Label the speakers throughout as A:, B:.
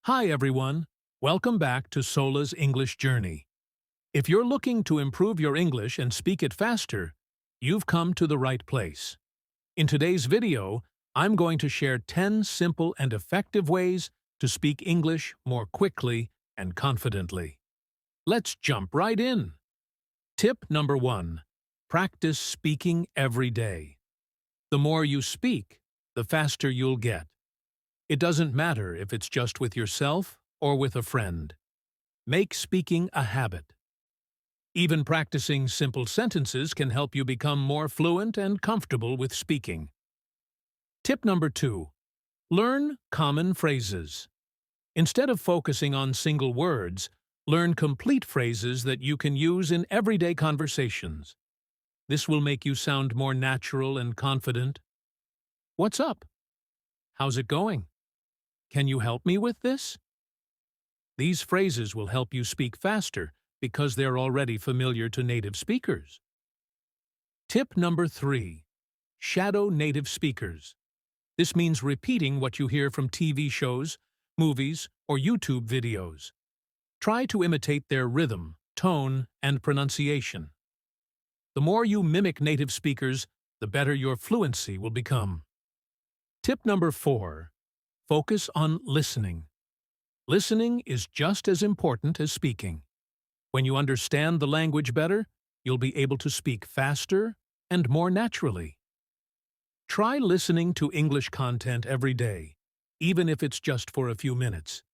A: Hi everyone, welcome back to Sola's English Journey. If you're looking to improve your English and speak it faster, you've come to the right place. In today's video, I'm going to share 10 simple and effective ways to speak English more quickly and confidently. Let's jump right in. Tip number 1. Practice speaking every day. The more you speak, the faster you'll get. It doesn't matter if it's just with yourself or with a friend. Make speaking a habit. Even practicing simple sentences can help you become more fluent and comfortable with speaking. Tip number 2. Learn common phrases. Instead of focusing on single words, learn complete phrases that you can use in everyday conversations. This will make you sound more natural and confident. What's up? How's it going? Can you help me with this? These phrases will help you speak faster because they're already familiar to native speakers. Tip number 3. Shadow native speakers. This means repeating what you hear from TV shows, movies, or YouTube videos. Try to imitate their rhythm, tone, and pronunciation. The more you mimic native speakers, the better your fluency will become. Tip number 4. Focus on listening. Listening is just as important as speaking. When you understand the language better, you'll be able to speak faster and more naturally. Try listening to English content every day, even if it's just for a few minutes.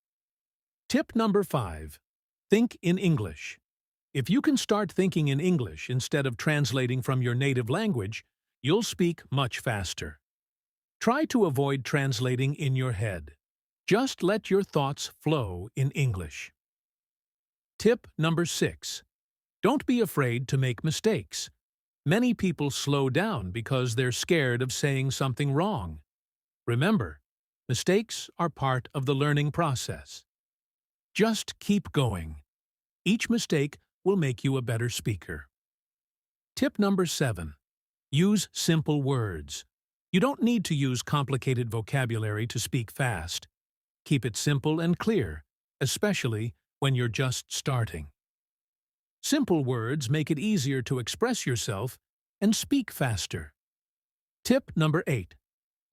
A: Tip number 5. Think in English. If you can start thinking in English instead of translating from your native language, you'll speak much faster. Try to avoid translating in your head. Just let your thoughts flow in English. Tip number 6. Don't be afraid to make mistakes. Many people slow down because they're scared of saying something wrong. Remember, mistakes are part of the learning process. Just keep going. Each mistake will make you a better speaker. Tip number 7. Use simple words. You don't need to use complicated vocabulary to speak fast. Keep it simple and clear, especially when you're just starting. Simple words make it easier to express yourself and speak faster. Tip number 8.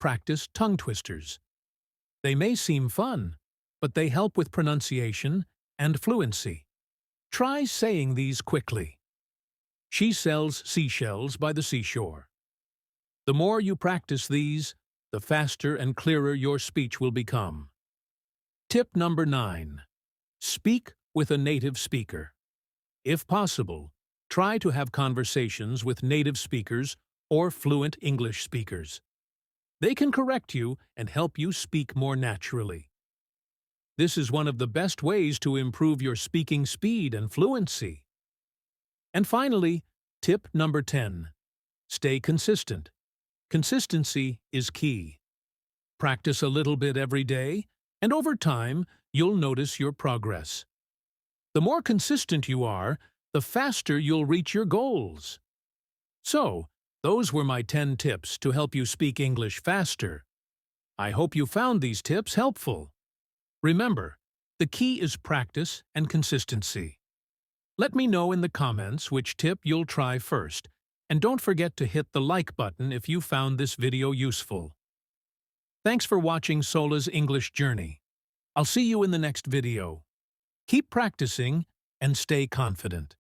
A: Practice tongue twisters. They may seem fun, but they help with pronunciation and fluency. Try saying these quickly. She sells seashells by the seashore. The more you practice these, the faster and clearer your speech will become. Tip number 9. Speak with a native speaker. If possible, try to have conversations with native speakers or fluent English speakers. They can correct you and help you speak more naturally. This is one of the best ways to improve your speaking speed and fluency. And finally, tip number 10. Stay consistent. Consistency is key. Practice a little bit every day, and over time, you'll notice your progress. The more consistent you are, the faster you'll reach your goals. So, those were my 10 tips to help you speak English faster. I hope you found these tips helpful. Remember, the key is practice and consistency. Let me know in the comments which tip you'll try first, and don't forget to hit the like button if you found this video useful. Thanks for watching Sola's English Journey. I'll see you in the next video. Keep practicing and stay confident.